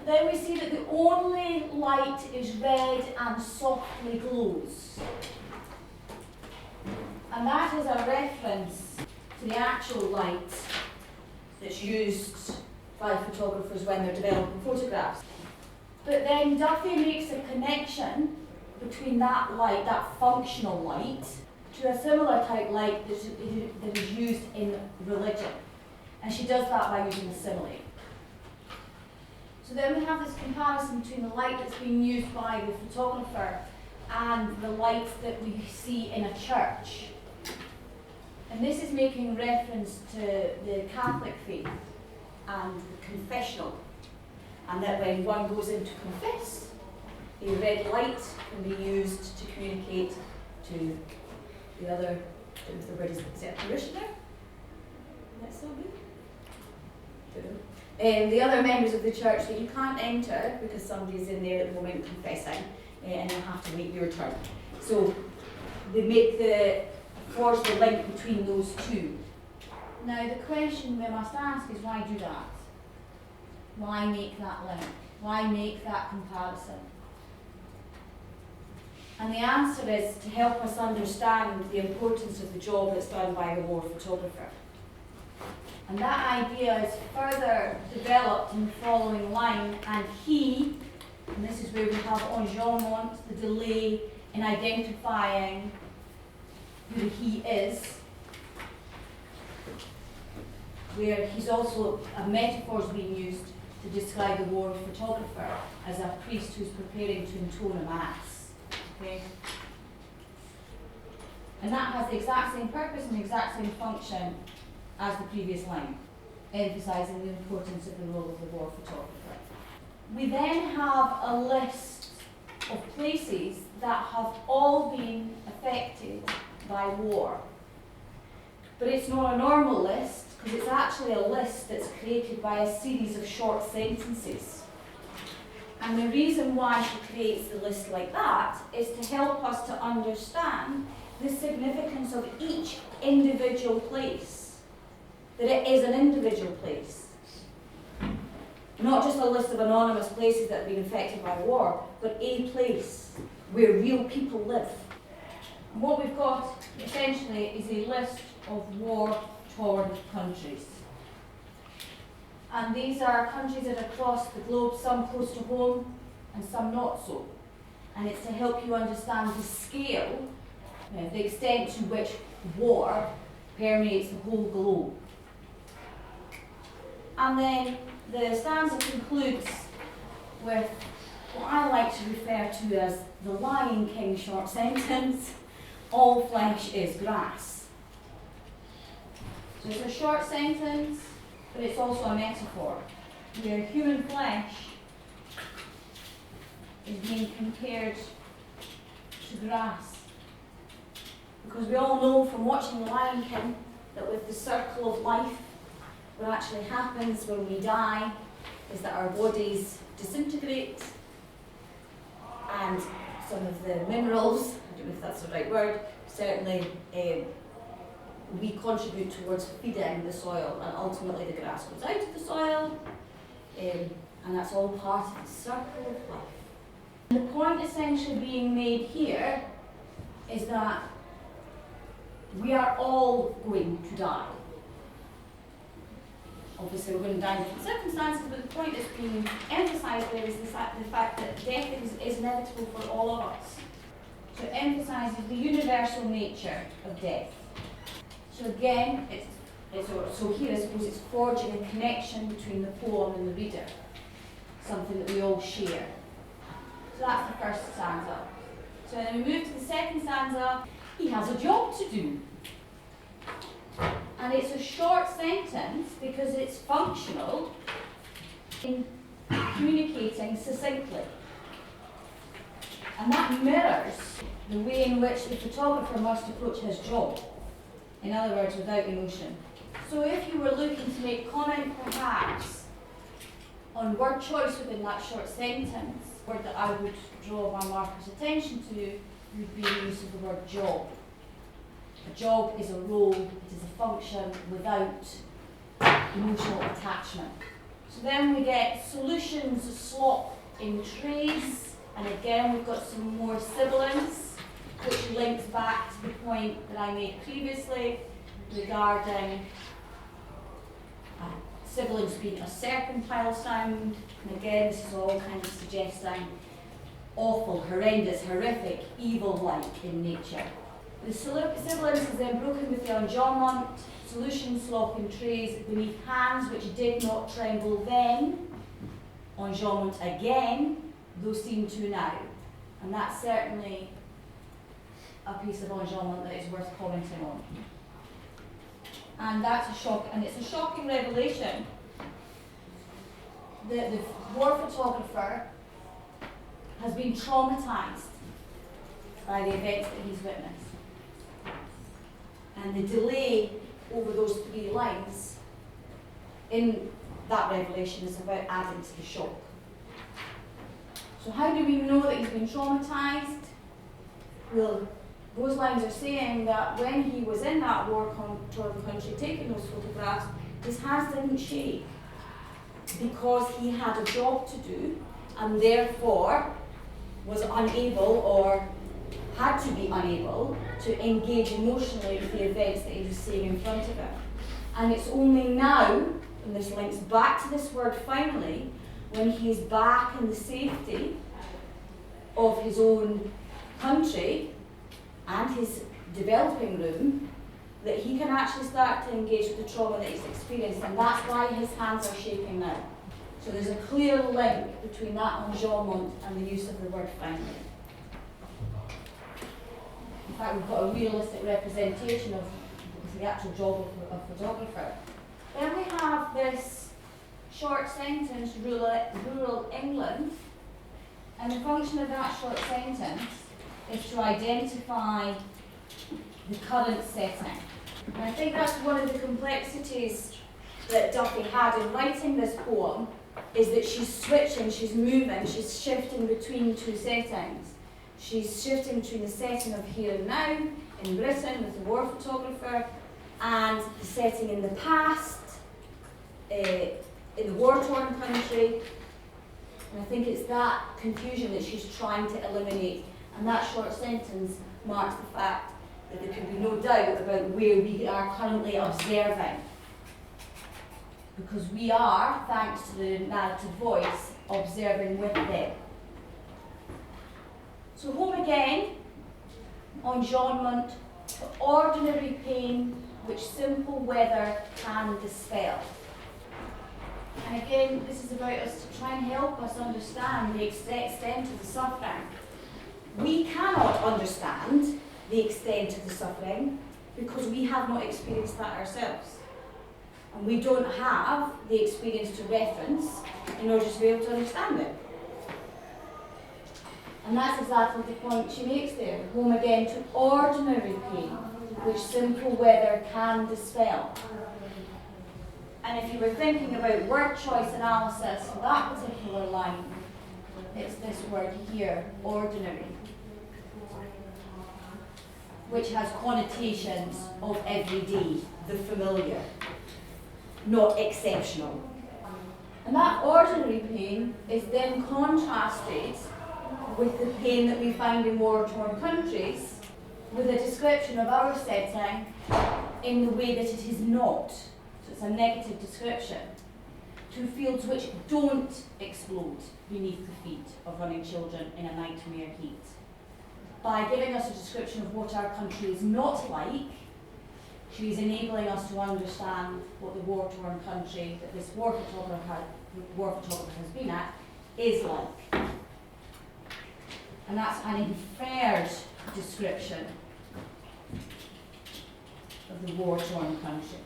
Then we see that the only light is red and softly glows. And that is a reference to the actual light that's used by photographers when they're developing photographs. But then Duffy makes a connection between that light, that functional light, to a similar type light that is used in religion. And she does that by using a simile. So then we have this comparison between the light that's being used by the photographer and the light that we see in a church. And this is making reference to the Catholic faith and the confessional. And that when one goes in to confess, a red light can be used to communicate to the other, if the word is a parishioner. That's so good. The other members of the church that you can't enter because somebody's in there at the moment confessing, and you'll have to wait your turn. So they forge the link between those two. Now the question we must ask is, why do that? Why make that link? Why make that comparison? And the answer is to help us understand the importance of the job that's done by the war photographer. And that idea is further developed in the following line, and this is where we have en jaunt, the delay in identifying who he is, where he's also, a metaphor is being used to describe the war photographer as a priest who's preparing to intone a mass. Okay? And that has the exact same purpose and the exact same function as the previous line, emphasising the importance of the role of the war photographer. We then have a list of places that have all been affected by war. But it's not a normal list, because it's actually a list that's created by a series of short sentences. And the reason why she creates the list like that is to help us to understand the significance of each individual place. That it is an individual place. Not just a list of anonymous places that have been affected by the war, but a place where real people live. And what we've got essentially is a list of war-torn countries. And these are countries that are across the globe, some close to home and some not so. And it's to help you understand the scale, the extent to which war permeates the whole globe. And then the stanza concludes with what I like to refer to as the Lion King short sentence, all flesh is grass. So it's a short sentence, but it's also a metaphor, where human flesh is being compared to grass. Because we all know from watching The Lion King that with the circle of life, what actually happens when we die is that our bodies disintegrate and some of the minerals, I don't know if that's the right word, certainly we contribute towards feeding the soil, and ultimately the grass goes out of the soil, and that's all part of the circle of life. And the point essentially being made here is that we are all going to die. Obviously, we're going to die in different circumstances, but the point that's being emphasised there is the fact that death is inevitable for all of us. So it emphasises the universal nature of death. So again, so here I suppose it's forging a connection between the poem and the reader, something that we all share. So that's the first stanza. So then we move to the second stanza. He has a job to do. And it's a short sentence because it's functional in communicating succinctly. And that mirrors the way in which the photographer must approach his job. In other words, without emotion. So if you were looking to make comment perhaps on word choice within that short sentence, the word that I would draw my marker's attention to would be the use of the word job. A job is a role, it is a function without emotional attachment. So then we get solutions slop in trays, and again we've got some more sibilance, which links back to the point that I made previously regarding sibilance being a serpentile sound. And again, this is all kind of suggesting awful, horrendous, horrific, evil-like in nature. The sibilance is then broken with the enjambment, solution slop in trays beneath hands which did not tremble then, enjambment again, though seen to now. And that's certainly a piece of enjambment that is worth commenting on. And that's a shock, and it's a shocking revelation that the war photographer has been traumatised by the events that he's witnessed. And the delay over those 3 lines in that revelation is about adding to the shock. So how do we know that he's been traumatised? Well, those lines are saying that when he was in that war-torn country taking those photographs, his hands didn't shake because he had a job to do and therefore was unable or had to be unable to engage emotionally with the events that he was seeing in front of him. And it's only now, and this links back to this word finally, when he is back in the safety of his own country and his developing room, that he can actually start to engage with the trauma that he's experienced, and that's why his hands are shaking now. So there's a clear link between that enjambment and the use of the word finally. In fact, we've got a realistic representation of the actual job of a photographer. Then we have this short sentence, rural England, and the function of that short sentence is to identify the current setting. And I think that's one of the complexities that Duffy had in writing this poem, is that she's switching, she's moving, she's shifting between 2 settings. She's shifting between the setting of here and now, in Britain with the war photographer, and the setting in the past, in the war-torn country. And I think it's that confusion that she's trying to eliminate. And that short sentence marks the fact that there can be no doubt about where we are currently observing. Because we are, thanks to the narrative voice, observing with them. So home again, enjambment, to ordinary pain which simple weather can dispel. And again, this is about us to try and help us understand the extent of the suffering. We cannot understand the extent of the suffering because we have not experienced that ourselves. And we don't have the experience to reference in order to be able to understand it. And that's exactly the point she makes there. Home again to ordinary pain, which simple weather can dispel. And if you were thinking about word choice analysis for that particular line, it's this word here, ordinary, which has connotations of everyday, the familiar, not exceptional. And that ordinary pain is then contrasted with the pain that we find in war-torn countries, with a description of our setting in the way that it is not. So it's a negative description. To fields which don't explode beneath the feet of running children in a nightmare heat. By giving us a description of what our country is not like, she's enabling us to understand what the war-torn country that this war photographer has been at is like. And that's an inferred description of the war-torn country.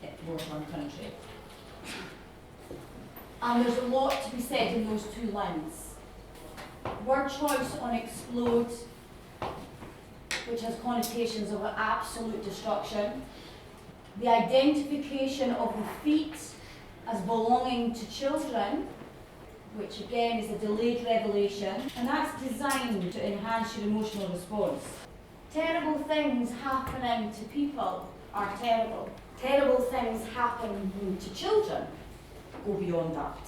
And there's a lot to be said in those 2 lines. Word choice on explode, which has connotations of absolute destruction. The identification of the feet as belonging to children, which again is a delayed revelation, and that's designed to enhance your emotional response. Terrible things happening to people are terrible. Terrible things happening to children go beyond that.